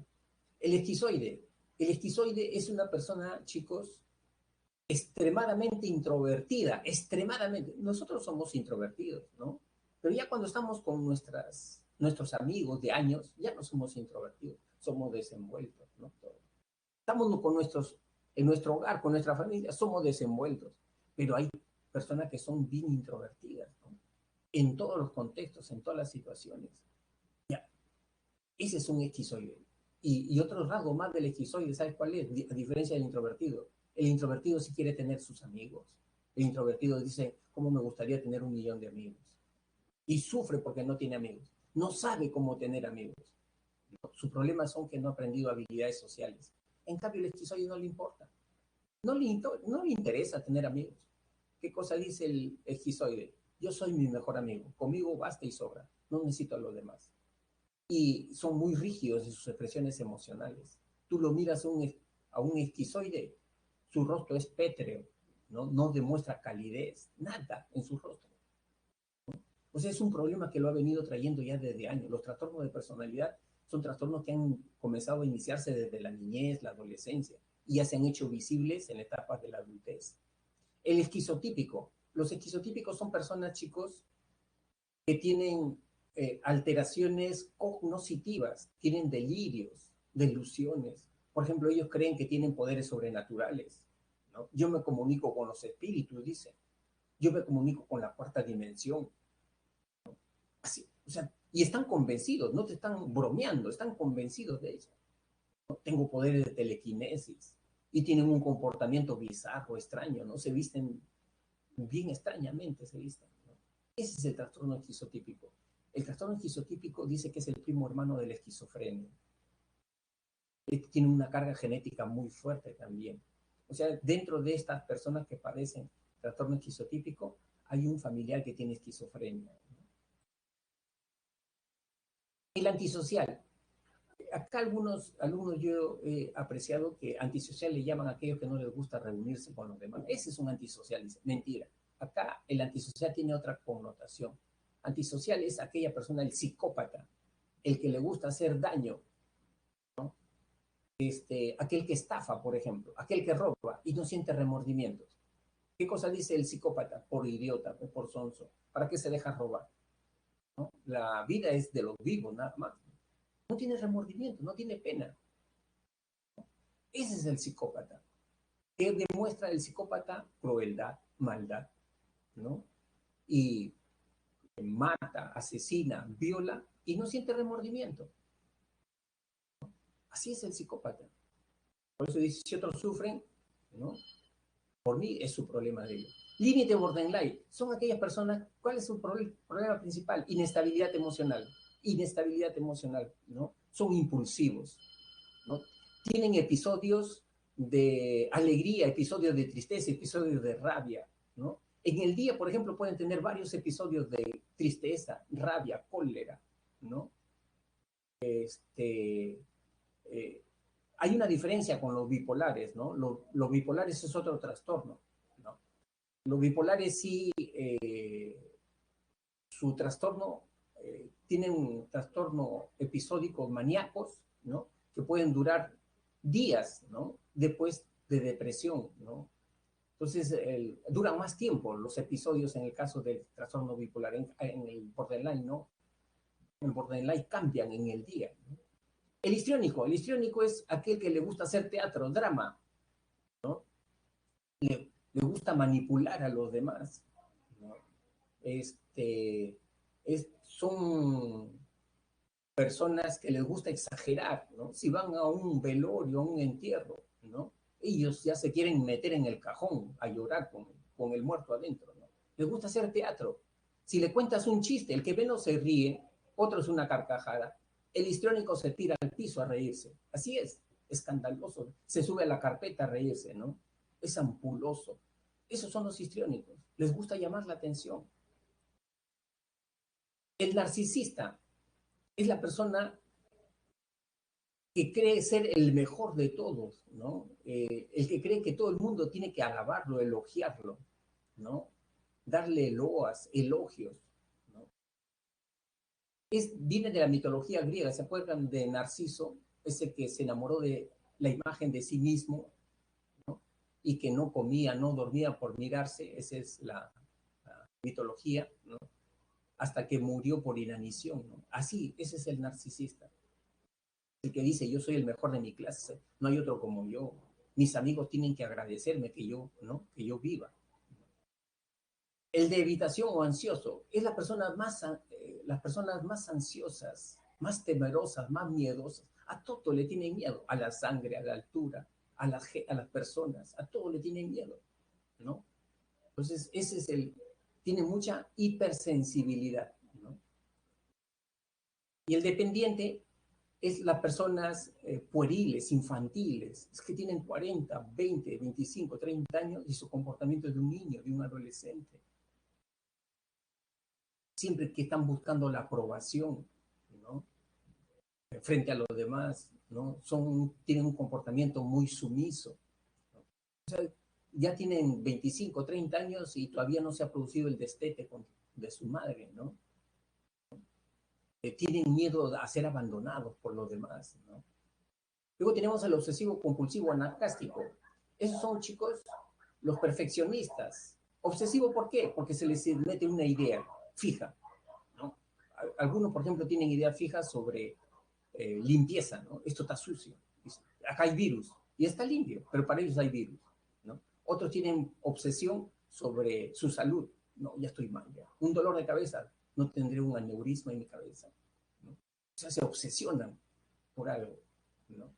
El esquizoide. El esquizoide es una persona, chicos, extremadamente introvertida, extremadamente. Nosotros somos introvertidos, ¿no? Pero ya cuando estamos con nuestros amigos de años, ya no somos introvertidos, somos desenvueltos, ¿no? Estamos con en nuestro hogar, con nuestra familia, somos desenvueltos. Pero hay personas que son bien introvertidas, ¿no? En todos los contextos, en todas las situaciones. Ya, ese es un esquizoide. Y otro rasgo más del esquizoide, ¿sabes cuál es? A diferencia del introvertido. El introvertido sí quiere tener sus amigos. El introvertido dice, ¿cómo me gustaría tener 1 millón de amigos? Y sufre porque no tiene amigos. No sabe cómo tener amigos. Sus problemas son que no ha aprendido habilidades sociales. En cambio, el esquizoide no le importa. No le interesa tener amigos. ¿Qué cosa dice el esquizoide? Yo soy mi mejor amigo. Conmigo basta y sobra. No necesito a los demás. Y son muy rígidos en sus expresiones emocionales. Tú lo miras a un esquizoide, su rostro es pétreo, ¿no? No demuestra calidez, nada en su rostro. O sea, es un problema que lo ha venido trayendo ya desde años. Los trastornos de personalidad son trastornos que han comenzado a iniciarse desde la niñez, la adolescencia, y ya se han hecho visibles en etapas de la adultez. El esquizotípico. Los esquizotípicos son personas, chicos, que tienen alteraciones cognitivas, tienen delirios, delusiones. Por ejemplo, ellos creen que tienen poderes sobrenaturales, ¿no? Yo me comunico con los espíritus, dice. Yo me comunico con la cuarta dimensión. Así, o sea, y están convencidos, no te están bromeando, están convencidos de eso. ¿No? Tengo poderes de telequinesis y tienen un comportamiento bizarro, extraño, ¿no? Se visten bien extrañamente, se visten, ¿no? Ese es el trastorno esquizotípico. El trastorno esquizotípico dice que es el primo hermano de la esquizofrenia. Tiene una carga genética muy fuerte también. O sea, dentro de estas personas que padecen trastorno esquizotípico, hay un familiar que tiene esquizofrenia. El antisocial. Acá algunos alumnos yo he apreciado que antisocial le llaman a aquellos que no les gusta reunirse con los demás. Ese es un antisocial, dice. Mentira. Acá el antisocial tiene otra connotación. Antisocial es aquella persona, el psicópata, el que le gusta hacer daño, ¿no? Aquel que estafa, por ejemplo, aquel que roba y no siente remordimientos. ¿Qué cosa dice el psicópata? Por idiota, por sonso. ¿Para qué se deja robar? ¿No? La vida es de los vivos, nada más. No tiene remordimiento, no tiene pena. Ese es el psicópata. ¿Qué demuestra el psicópata? Crueldad, maldad, ¿no? Y mata, asesina, viola y no siente remordimiento. Así es el psicópata. Por eso dice, si otros sufren, ¿no? Por mí es su problema de ellos. Límite borderline. Son aquellas personas, ¿cuál es su problema principal? Inestabilidad emocional. Inestabilidad emocional, ¿no? Son impulsivos, ¿no? Tienen episodios de alegría, episodios de tristeza, episodios de rabia, ¿no? En el día, por ejemplo, pueden tener varios episodios de tristeza, rabia, cólera, ¿no? Este, eh, Hay una diferencia con los bipolares, ¿no? Los bipolares es otro trastorno, ¿no? Los bipolares sí, su trastorno, tienen un trastorno episódico maníacos, ¿no? Que pueden durar días, ¿no? Después de depresión, ¿no? Entonces, duran más tiempo los episodios en el caso del trastorno bipolar. En el borderline, ¿no? En el borderline cambian en el día, ¿no? El histriónico es aquel que le gusta hacer teatro, drama, ¿no? Le gusta manipular a los demás, ¿no? Son personas que les gusta exagerar, ¿no? Si van a un velorio, a un entierro, ¿no? Ellos ya se quieren meter en el cajón a llorar con el muerto adentro, ¿no? Les gusta hacer teatro. Si le cuentas un chiste, el que menos se ríe, otro es una carcajada, el histriónico se tira al piso a reírse. Así es, escandaloso. Se sube a la carpeta a reírse, ¿no? Es ampuloso. Esos son los histriónicos. Les gusta llamar la atención. El narcisista es la persona que cree ser el mejor de todos, ¿no? El que cree que todo el mundo tiene que alabarlo, elogiarlo, ¿no? darle loas, elogios, ¿no? Viene de la mitología griega, ¿se acuerdan de Narciso? Ese que se enamoró de la imagen de sí mismo, ¿no? Y que no comía, no dormía por mirarse, esa es la mitología, ¿no? Hasta que murió por inanición, ¿no? Así, ese es el narcisista. El que dice, yo soy el mejor de mi clase, no hay otro como yo. Mis amigos tienen que agradecerme que yo, ¿no? Que yo viva. El de evitación o ansioso es las personas más ansiosas, más temerosas, más miedosas. A todo le tienen miedo, a la sangre, a la altura, a las personas, a todo le tienen miedo, ¿no? Entonces, tiene mucha hipersensibilidad, ¿no? Y el dependiente es las personas pueriles, infantiles, es que tienen 40, 20, 25, 30 años y su comportamiento es de un niño, de un adolescente. Siempre que están buscando la aprobación, ¿no? Frente a los demás, ¿no? Tienen un comportamiento muy sumiso, ¿no? O sea, ya tienen 25, 30 años y todavía no se ha producido el destete de su madre, ¿no? Tienen miedo a ser abandonados por los demás, ¿no? Luego tenemos al obsesivo compulsivo anarcástico. Esos son, chicos, los perfeccionistas. ¿Obsesivo por qué? Porque se les mete una idea fija, ¿no? Algunos, por ejemplo, tienen ideas fijas sobre limpieza, ¿no? Esto está sucio. Acá hay virus y está limpio, pero para ellos hay virus, ¿no? Otros tienen obsesión sobre su salud. No, ya estoy mal, ya. Un dolor de cabeza, no tendré un aneurisma en mi cabeza, ¿no? O sea, se obsesionan por algo, ¿no?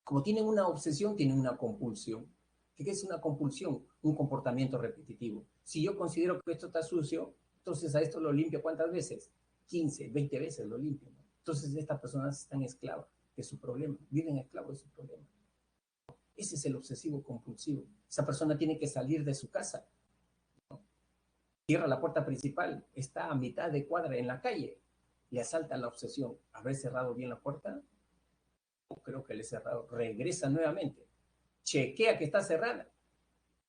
Como tienen una obsesión, tienen una compulsión. ¿Qué es una compulsión? Un comportamiento repetitivo. Si yo considero que esto está sucio, entonces a esto lo limpio ¿cuántas veces? 15, 20 veces lo limpio, ¿no? Entonces estas personas están esclavas de su problema, viven esclavos de su problema. Ese es el obsesivo compulsivo. Esa persona tiene que salir de su casa, ¿no? Cierra la puerta principal, está a mitad de cuadra en la calle, le asalta la obsesión. ¿Haber cerrado bien la puerta? Creo que le he cerrado. Regresa nuevamente, chequea que está cerrada.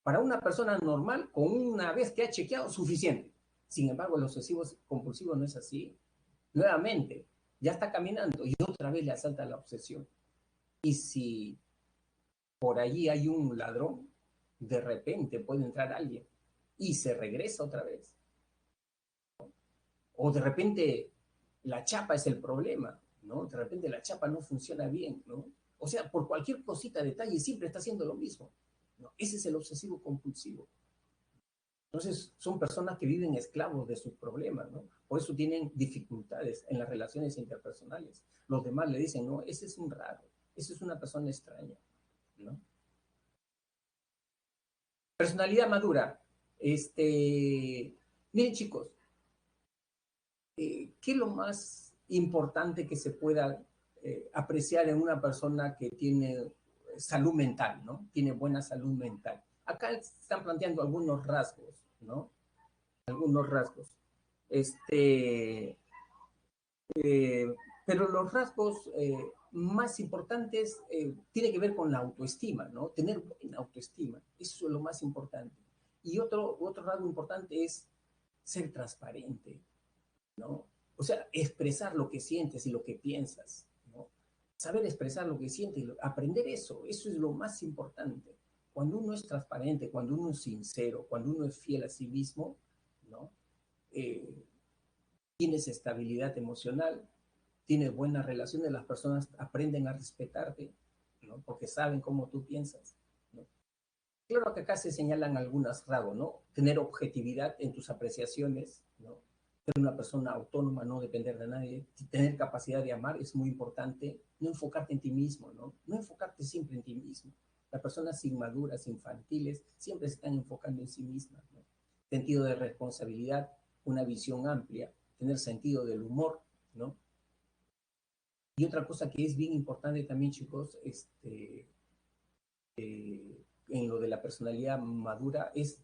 Para una persona normal, con una vez que ha chequeado, suficiente. Sin embargo, el obsesivo compulsivo no es así. Nuevamente, ya está caminando y otra vez le asalta la obsesión. Y si por allí hay un ladrón, de repente puede entrar alguien y se regresa otra vez. O de repente la chapa es el problema, ¿no? De repente la chapa no funciona bien, ¿no? O sea, por cualquier cosita, detalle, siempre está haciendo lo mismo, ¿no? Ese es el obsesivo compulsivo. Entonces, son personas que viven esclavos de sus problemas, ¿no? Por eso tienen dificultades en las relaciones interpersonales. Los demás le dicen, no, ese es un raro, ese es una persona extraña, ¿no? Personalidad madura. Miren, chicos, ¿qué es lo más importante que se pueda apreciar en una persona que tiene salud mental, ¿no? Tiene buena salud mental. Acá están planteando algunos rasgos, ¿no? Algunos rasgos. Este, pero los rasgos más importantes tienen que ver con la autoestima, ¿no? Tener buena autoestima, eso es lo más importante. Y otro rasgo importante es ser transparente, ¿no? O sea, expresar lo que sientes y lo que piensas, ¿no? Saber expresar lo que sientes, aprender eso es lo más importante. Cuando uno es transparente, cuando uno es sincero, cuando uno es fiel a sí mismo, ¿no? Eh, tienes estabilidad emocional, tienes buenas relaciones, las personas aprenden a respetarte, ¿no? Porque saben cómo tú piensas, ¿no? Claro que acá se señalan algunos rasgos, ¿no? Tener objetividad en tus apreciaciones, ¿no? Ser una persona autónoma, no depender de nadie, tener capacidad de amar es muy importante, no enfocarte en ti mismo, ¿no? No enfocarte siempre en ti mismo. Las personas inmaduras, infantiles, siempre se están enfocando en sí mismas, ¿no? Sentido de responsabilidad, una visión amplia, tener sentido del humor, ¿no? Y otra cosa que es bien importante también, chicos, en lo de la personalidad madura es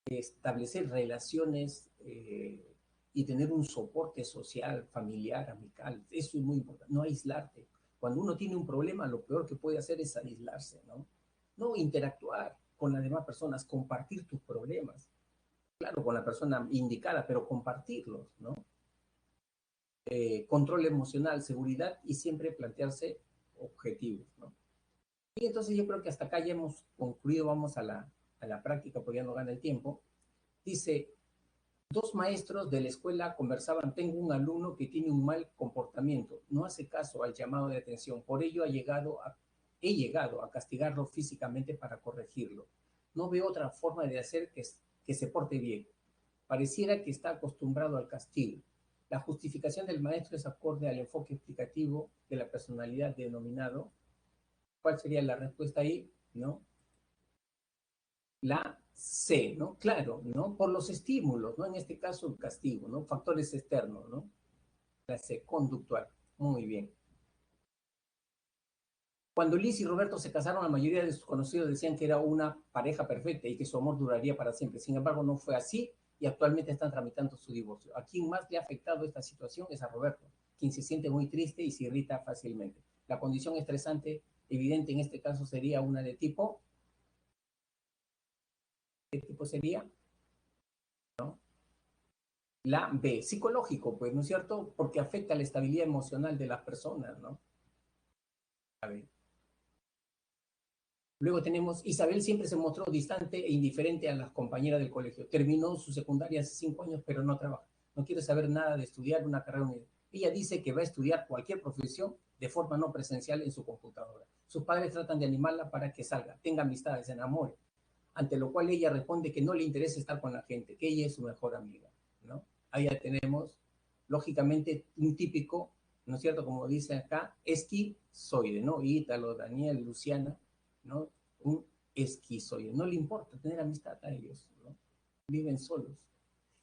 establecer relaciones y tener un soporte social, familiar, amical. Eso es muy importante, no aislarte. Cuando uno tiene un problema, lo peor que puede hacer es aislarse, ¿no? No interactuar con las demás personas, compartir tus problemas. claro, con la persona indicada, pero compartirlos, ¿no? Control emocional, seguridad y siempre plantearse objetivos, ¿no? Y entonces yo creo que hasta acá ya hemos concluido, vamos a la práctica, porque ya no gana el tiempo. Dice, dos maestros de la escuela conversaban, tengo un alumno que tiene un mal comportamiento, no hace caso al llamado de atención, por ello he llegado a castigarlo físicamente para corregirlo. No veo otra forma de hacer que se porte bien. Pareciera que está acostumbrado al castigo. La justificación del maestro es acorde al enfoque explicativo de la personalidad denominado. ¿Cuál sería la respuesta ahí? ¿No? La C, ¿no? Claro, ¿no? Por los estímulos, ¿no? En este caso, el castigo, ¿no? Factores externos, ¿no? La C, conductual. Muy bien. Cuando Liz y Roberto se casaron, la mayoría de sus conocidos decían que era una pareja perfecta y que su amor duraría para siempre. Sin embargo, no fue así y actualmente están tramitando su divorcio. A quien más le ha afectado esta situación es a Roberto, quien se siente muy triste y se irrita fácilmente. La condición estresante evidente en este caso sería una de tipo, ¿qué tipo sería? ¿No? La B, psicológico, pues, ¿no es cierto? Porque afecta la estabilidad emocional de las personas, ¿no? A ver. Luego tenemos, Isabel siempre se mostró distante e indiferente a las compañeras del colegio. Terminó su secundaria hace 5 años, pero no trabaja. No quiere saber nada de estudiar una carrera universitaria. Ella dice que va a estudiar cualquier profesión de forma no presencial en su computadora. Sus padres tratan de animarla para que salga, tenga amistades, se enamore. Ante lo cual ella responde que no le interesa estar con la gente, que ella es su mejor amiga, ¿no? Ahí ya tenemos, lógicamente, un típico, ¿no es cierto? Como dice acá, esquizoide, ¿no? Ítalo, Daniel, Luciana, ¿no? Un esquizoide. No le importa tener amistad a ellos, ¿no? Viven solos.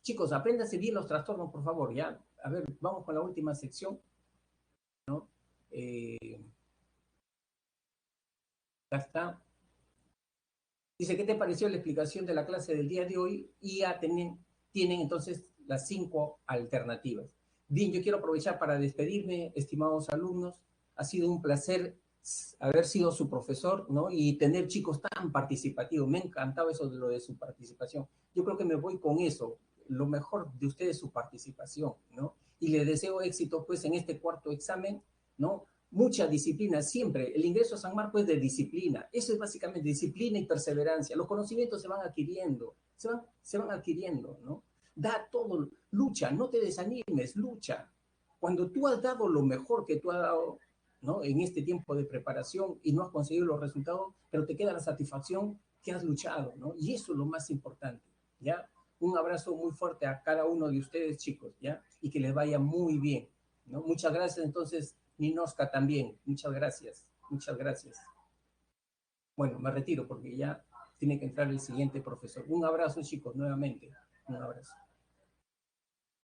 Chicos, apréndanse bien los trastornos, por favor, ya. A ver, vamos con la última sección, ¿no? Ya está. Dice, ¿qué te pareció la explicación de la clase del día de hoy? Y ya tienen entonces las 5 alternativas. Bien, yo quiero aprovechar para despedirme, estimados alumnos. Ha sido un placer haber sido su profesor, ¿no? Y tener chicos tan participativos. Me ha encantado eso de lo de su participación. Yo creo que me voy con eso. Lo mejor de ustedes es su participación, ¿no? Y les deseo éxito, pues, en este cuarto examen, ¿no? Mucha disciplina, siempre. El ingreso a San Marcos es de disciplina. Eso es básicamente disciplina y perseverancia. Los conocimientos se van adquiriendo, se van adquiriendo, ¿no? Da todo, lucha, no te desanimes, lucha. Cuando tú has dado lo mejor que tú has dado, ¿no? En este tiempo de preparación y no has conseguido los resultados, pero te queda la satisfacción que has luchado, ¿no? Y eso es lo más importante, ¿ya? Un abrazo muy fuerte a cada uno de ustedes, chicos, ¿ya? Y que les vaya muy bien, ¿no? Muchas gracias, entonces, Ninoska también. Muchas gracias, muchas gracias. Bueno, me retiro porque ya tiene que entrar el siguiente profesor. Un abrazo, chicos, nuevamente. Un abrazo.